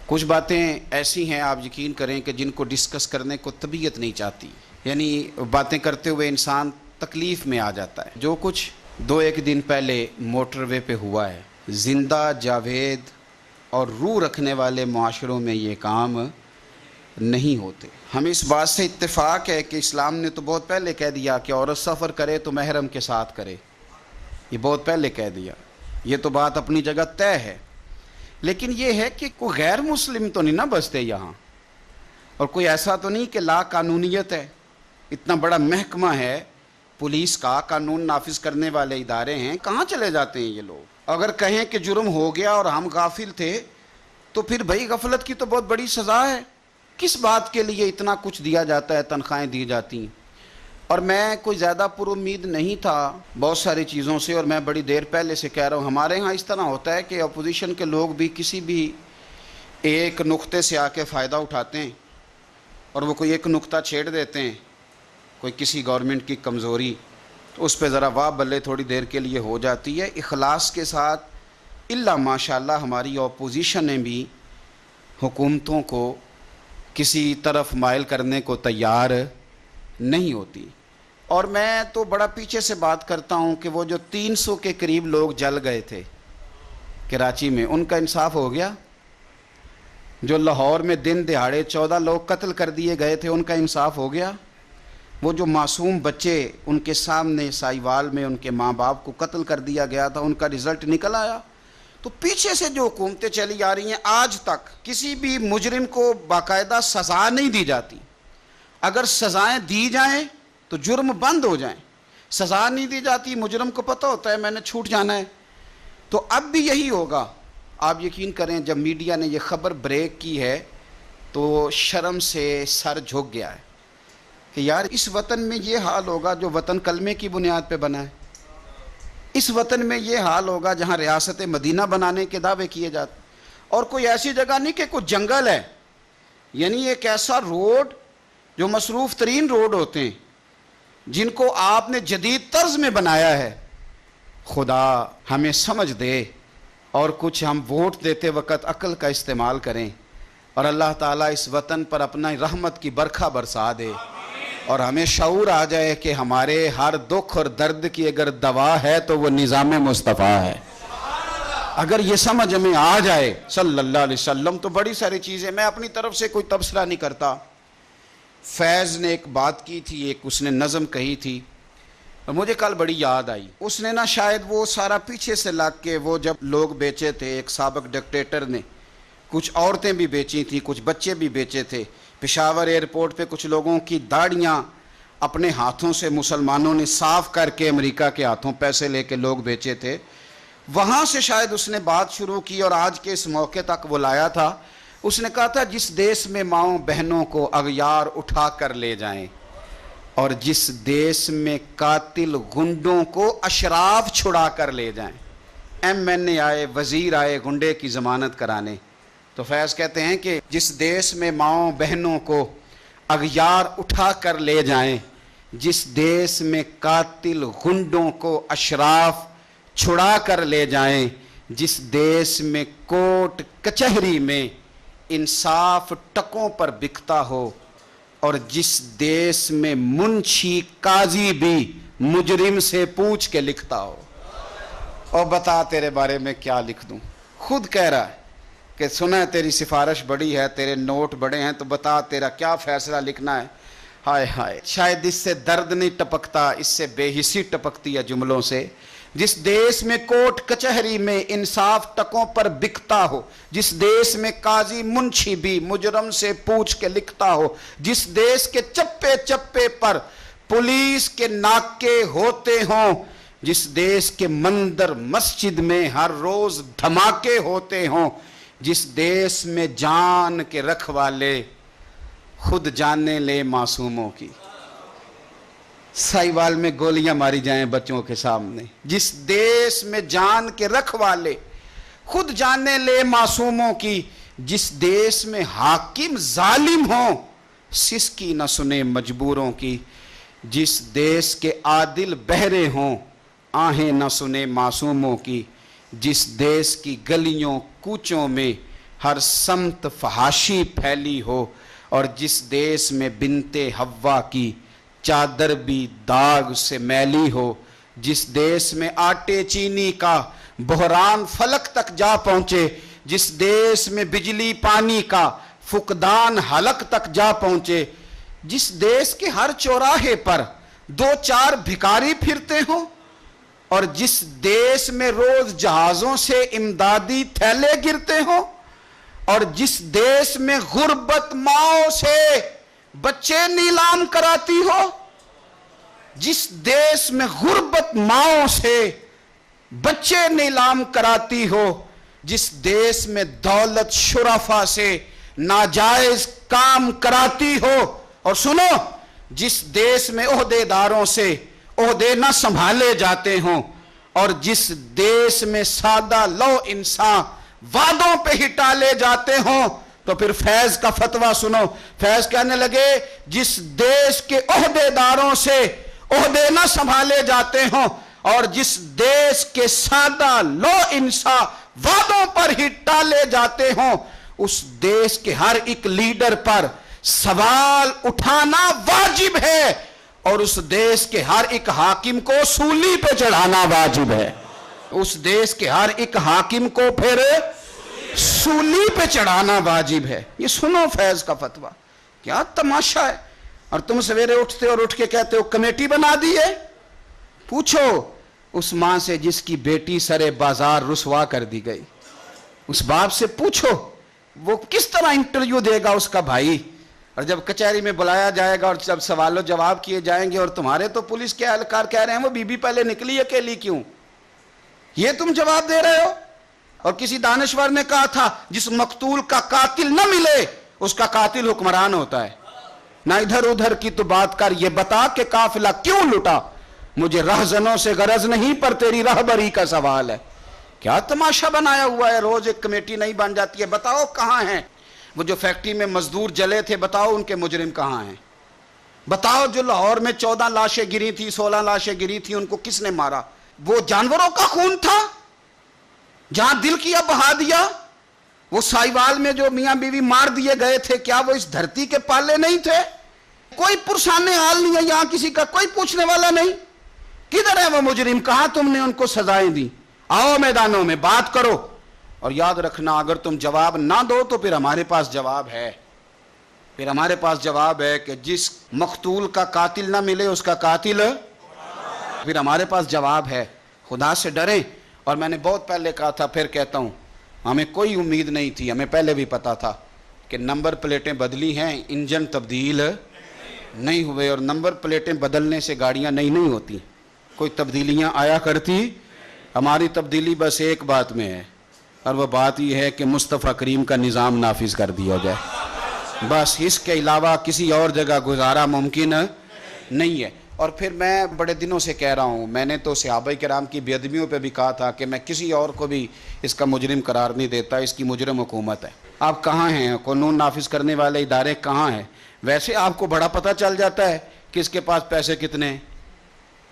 کچھ باتیں ایسی ہیں آپ یقین کریں کہ جن کو ڈسکس کرنے کو طبیعت نہیں چاہتی، یعنی باتیں کرتے ہوئے انسان تکلیف میں آ جاتا ہے۔ جو کچھ 2-1 دن پہلے موٹر وے پہ ہوا ہے، زندہ جاوید اور روح رکھنے والے معاشروں میں یہ کام نہیں ہوتے۔ ہمیں اس بات سے اتفاق ہے کہ اسلام نے تو بہت پہلے کہہ دیا کہ عورت سفر کرے تو محرم کے ساتھ کرے، یہ بہت پہلے کہہ دیا، یہ تو بات اپنی جگہ طے ہے۔ لیکن یہ ہے کہ کوئی غیر مسلم تو نہیں نا بستے یہاں، اور کوئی ایسا تو نہیں کہ لا قانونیت ہے، اتنا بڑا محکمہ ہے پولیس کا، قانون نافذ کرنے والے ادارے ہیں، کہاں چلے جاتے ہیں یہ لوگ؟ اگر کہیں کہ جرم ہو گیا اور ہم غافل تھے تو پھر بھائی غفلت کی تو بہت بڑی سزا ہے۔ کس بات کے لیے اتنا کچھ دیا جاتا ہے، تنخواہیں دی جاتی ہیں؟ اور میں کوئی زیادہ پر امید نہیں تھا بہت ساری چیزوں سے، اور میں بڑی دیر پہلے سے کہہ رہا ہوں، ہمارے ہاں اس طرح ہوتا ہے کہ اپوزیشن کے لوگ بھی کسی بھی ایک نقطے سے آ کے فائدہ اٹھاتے ہیں، اور وہ کوئی ایک نقطہ چھیڑ دیتے ہیں، کوئی کسی گورنمنٹ کی کمزوری، تو اس پہ ذرا واہ بلے تھوڑی دیر کے لیے ہو جاتی ہے۔ اخلاص کے ساتھ الا ماشاءاللہ ہماری اپوزیشن نے بھی حکومتوں کو کسی طرف مائل کرنے کو تیار نہیں ہوتی۔ اور میں تو بڑا پیچھے سے بات کرتا ہوں کہ وہ جو 300 کے قریب لوگ جل گئے تھے کراچی میں، ان کا انصاف ہو گیا؟ جو لاہور میں دن دہاڑے 14 لوگ قتل کر دیے گئے تھے، ان کا انصاف ہو گیا؟ وہ جو معصوم بچے ان کے سامنے سائیوال میں ان کے ماں باپ کو قتل کر دیا گیا تھا، ان کا رزلٹ نکل آیا؟ تو پیچھے سے جو حکومتیں چلی آ رہی ہیں، آج تک کسی بھی مجرم کو باقاعدہ سزا نہیں دی جاتی۔ اگر سزائیں دی جائیں تو جرم بند ہو جائیں، سزا نہیں دی جاتی، مجرم کو پتہ ہوتا ہے میں نے چھوٹ جانا ہے۔ تو اب بھی یہی ہوگا۔ آپ یقین کریں جب میڈیا نے یہ خبر بریک کی ہے تو شرم سے سر جھک گیا ہے کہ یار اس وطن میں یہ حال ہوگا جو وطن کلمے کی بنیاد پہ بنا ہے، اس وطن میں یہ حال ہوگا جہاں ریاست مدینہ بنانے کے دعوے کیے جاتے، اور کوئی ایسی جگہ نہیں کہ کوئی جنگل ہے، یعنی ایک ایسا روڈ جو مصروف ترین روڈ ہوتے ہیں جن کو آپ نے جدید طرز میں بنایا ہے۔ خدا ہمیں سمجھ دے اور کچھ ہم ووٹ دیتے وقت عقل کا استعمال کریں، اور اللہ تعالیٰ اس وطن پر اپنا رحمت کی برکھا برسا دے، اور ہمیں شعور آ جائے کہ ہمارے ہر دکھ اور درد کی اگر دوا ہے تو وہ نظام مصطفیٰ ہے۔ اگر یہ سمجھ ہمیں آ جائے صلی اللہ علیہ وسلم تو بڑی ساری چیزیں، میں اپنی طرف سے کوئی تبصرہ نہیں کرتا۔ فیض نے ایک بات کی تھی، ایک اس نے نظم کہی تھی، اور مجھے کل بڑی یاد آئی۔ اس نے شاید وہ سارا پیچھے سے لگ کے، وہ جب لوگ بیچے تھے، ایک سابق ڈکٹیٹر نے کچھ عورتیں بھی بیچی تھیں، کچھ بچے بھی بیچے تھے، پشاور ایئرپورٹ پہ کچھ لوگوں کی داڑیاں اپنے ہاتھوں سے مسلمانوں نے صاف کر کے امریکہ کے ہاتھوں پیسے لے کے لوگ بیچے تھے۔ وہاں سے شاید اس نے بات شروع کی اور آج کے اس موقع تک وہ لایا تھا۔ اس نے کہا تھا جس دیس میں ماؤں بہنوں کو اغیار اٹھا کر لے جائیں، اور جس دیس میں قاتل گنڈوں کو اشراف چھڑا کر لے جائیں۔ ایم این اے آئے، وزیر آئے گنڈے کی ضمانت کرانے، تو فیض کہتے ہیں کہ جس دیس میں ماؤں بہنوں کو اغیار اٹھا کر لے جائیں، جس دیس میں قاتل گنڈوں کو اشراف چھڑا کر لے جائیں، جس دیس میں کوٹ کچہری میں انصاف ٹکوں پر بکتا ہو، اور جس دیس میں منشی قاضی بھی مجرم سے پوچھ کے لکھتا ہو۔ اور بتا تیرے بارے میں کیا لکھ دوں؟ خود کہہ رہا ہے کہ سنا ہے تیری سفارش بڑی ہے، تیرے نوٹ بڑے ہیں، تو بتا تیرا کیا فیصلہ لکھنا ہے۔ ہائے ہائے، شاید اس سے درد نہیں ٹپکتا، اس سے بے حسی ٹپکتی ہے جملوں سے۔ جس دیس میں کوٹ کچہری میں انصاف ٹکوں پر بکتا ہو، جس دیس میں قاضی منشی بھی مجرم سے پوچھ کے لکھتا ہو، جس دیس کے چپے چپے پر پولیس کے ناکے ہوتے ہوں، جس دیس کے مندر مسجد میں ہر روز دھماکے ہوتے ہوں، جس دیس میں جان کے رکھوالے خود جانیں لے معصوموں کی، سائیوال میں گولیاں ماری جائیں بچوں کے سامنے، جس دیس میں جان کے رکھوالے خود جانیں لے معصوموں کی، جس دیس میں حاکم ظالم ہوں سسکی نہ سنے مجبوروں کی، جس دیس کے عادل بہرے ہوں آہیں نہ سنے معصوموں کی، جس دیس کی گلیوں کوچوں میں ہر سمت فحاشی پھیلی ہو، اور جس دیس میں بنتے حوا کی چادر بھی داغ سے میلی ہو، جس دیس میں آٹے چینی کا بحران فلک تک جا پہنچے، جس دیس میں بجلی پانی کا فقدان حلق تک جا پہنچے، جس دیس کے ہر چوراہے پر دو چار بھکاری پھرتے ہوں، اور جس دیس میں روز جہازوں سے امدادی تھیلے گرتے ہوں، اور جس دیس میں غربت ماؤں سے بچے نیلام کراتی ہو، جس دیس میں غربت ماؤں سے بچے نیلام کراتی ہو، جس دیس میں دولت شرفا سے ناجائز کام کراتی ہو، اور سنو، جس دیس میں عہدے داروں سے عہدے نہ سنبھالے جاتے ہوں، اور جس دیس میں سادہ لو انسان وعدوں پہ ہی ٹالے جاتے ہوں، تو پھر فیض کا فتویٰ سنو۔ فیض کہنے لگے جس دیس کے عہدے داروں سے عہدے نہ سنبھالے جاتے ہوں، اور جس دیس کے سادہ لو انسان وعدوں پر ہی ٹالے جاتے ہوں، اس دیس کے ہر ایک لیڈر پر سوال اٹھانا واجب ہے، اور اس دیس کے ہر ایک حاکم کو سولی پہ چڑھانا واجب ہے۔ اس دیس کے ہر ایک حاکم کو پھر سولی پہ چڑھانا واجب ہے۔ یہ سنو فیض کا فتویٰ، کیا تماشا ہے۔ اور تم سویرے اٹھتے اور اٹھ کے کہتے ہو کمیٹی بنا دی ہے۔ پوچھو اس ماں سے جس کی بیٹی سرے بازار رسوا کر دی گئی، اس باپ سے پوچھو وہ کس طرح انٹرویو دے گا اس کا بھائی، اور جب کچہری میں بلایا جائے گا اور جب سوال و جواب کیے جائیں گے، اور تمہارے تو پولیس کے اہلکار کہہ رہے ہیں وہ بی بی پہلے نکلی اکیلی کیوں، یہ تم جواب دے رہے ہو۔ اور کسی دانشور نے کہا تھا جس مقتول کا قاتل نہ ملے اس کا قاتل حکمران ہوتا ہے۔ نہ ادھر ادھر کی تو بات کر، یہ بتا کہ قافلہ کیوں لٹا، مجھے رہزنوں سے غرض نہیں پر تیری رہبری کا سوال ہے۔ کیا تماشا بنایا ہوا ہے، روز ایک کمیٹی نہیں بن جاتی ہے۔ بتاؤ کہاں ہیں وہ جو فیکٹری میں مزدور جلے تھے، بتاؤ ان کے مجرم کہاں ہیں۔ بتاؤ جو لاہور میں 14 لاشیں گری تھی، 16 لاشیں گری تھی، ان کو کس نے مارا؟ وہ جانوروں کا خون تھا جہاں دل کیا بہا دیا۔ وہ سائیوال میں جو میاں بیوی مار دیے گئے تھے، کیا وہ اس دھرتی کے پالے نہیں تھے؟ کوئی پرسان حال نہیں ہے یہاں، کسی کا کوئی پوچھنے والا نہیں۔ کدھر ہے وہ مجرم، کہاں تم نے ان کو سزائیں دی؟ آؤ میدانوں میں بات کرو، اور یاد رکھنا اگر تم جواب نہ دو تو پھر ہمارے پاس جواب ہے۔ پھر ہمارے پاس جواب ہے کہ جس مقتول کا قاتل نہ ملے اس کا قاتل، پھر ہمارے پاس جواب ہے۔ خدا سے ڈریں۔ اور میں نے بہت پہلے کہا تھا، پھر کہتا ہوں، ہمیں کوئی امید نہیں تھی، ہمیں پہلے بھی پتا تھا کہ نمبر پلیٹیں بدلی ہیں، انجن تبدیل نہیں ہوئے، اور نمبر پلیٹیں بدلنے سے گاڑیاں نہیں ہوتی، کوئی تبدیلیاں آیا کرتی۔ ہماری تبدیلی بس ایک بات میں ہے، اور وہ بات یہ ہے کہ مصطفیٰ کریم کا نظام نافذ کر دیا جائے، بس اس کے علاوہ کسی اور جگہ گزارا ممکن نہیں ہے۔ اور پھر میں بڑے دنوں سے کہہ رہا ہوں، میں نے تو صحابہ کرام کی بے ادبیوں پہ بھی کہا تھا کہ میں کسی اور کو بھی اس کا مجرم قرار نہیں دیتا، اس کی مجرم حکومت ہے۔ آپ کہاں ہیں؟ قانون نافذ کرنے والے ادارے کہاں ہیں؟ ویسے آپ کو بڑا پتہ چل جاتا ہے کہ اس کے پاس پیسے کتنے ہیں،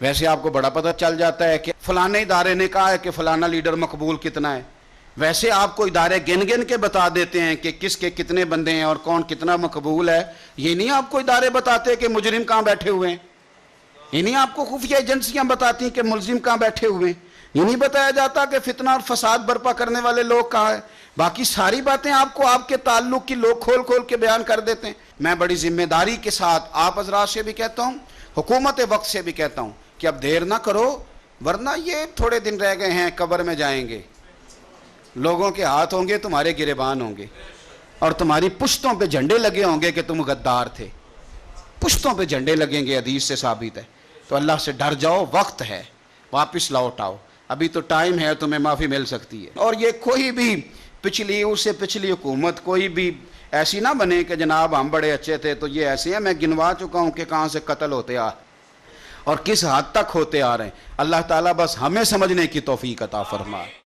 ویسے آپ کو بڑا پتہ چل جاتا ہے کہ فلانے ادارے نے کہا ہے کہ فلانا لیڈر مقبول کتنا ہے، ویسے آپ کو ادارے گن کے بتا دیتے ہیں کہ کس کے کتنے بندے ہیں اور کون کتنا مقبول ہے۔ یہ نہیں آپ کو ادارے بتاتے کہ مجرم کہاں بیٹھے ہوئے ہیں، یہ نہیں آپ کو خفیہ ایجنسیاں بتاتی کہ ملزم کہاں بیٹھے ہوئے ہیں، یہ نہیں بتایا جاتا کہ فتنہ اور فساد برپا کرنے والے لوگ کہاں ہیں۔ باقی ساری باتیں آپ کو آپ کے تعلق کی لوگ کھول کے بیان کر دیتے ہیں۔ میں بڑی ذمہ داری کے ساتھ آپ حضرات سے بھی کہتا ہوں، حکومت وقت سے بھی کہتا ہوں کہ اب دیر نہ کرو، ورنہ یہ تھوڑے دن رہ گئے ہیں، قبر میں جائیں گے، لوگوں کے ہاتھ ہوں گے، تمہارے گریبان ہوں گے، اور تمہاری پشتوں پہ جھنڈے لگے ہوں گے کہ تم غدار تھے، پشتوں پہ جھنڈے لگیں گے، حدیث سے ثابت ہے۔ تو اللہ سے ڈر جاؤ، وقت ہے، واپس لوٹ آؤ، ابھی تو ٹائم ہے، تمہیں معافی مل سکتی ہے۔ اور یہ کوئی بھی پچھلی اس سے پچھلی حکومت کوئی بھی ایسی نہ بنے کہ جناب ہم بڑے اچھے تھے تو یہ ایسے ہیں، میں گنوا چکا ہوں کہ کہاں سے قتل ہوتے آ اور کس حد تک ہوتے آ رہے ہیں۔ اللہ تعالیٰ بس ہمیں سمجھنے کی توفیق عطا فرمائے۔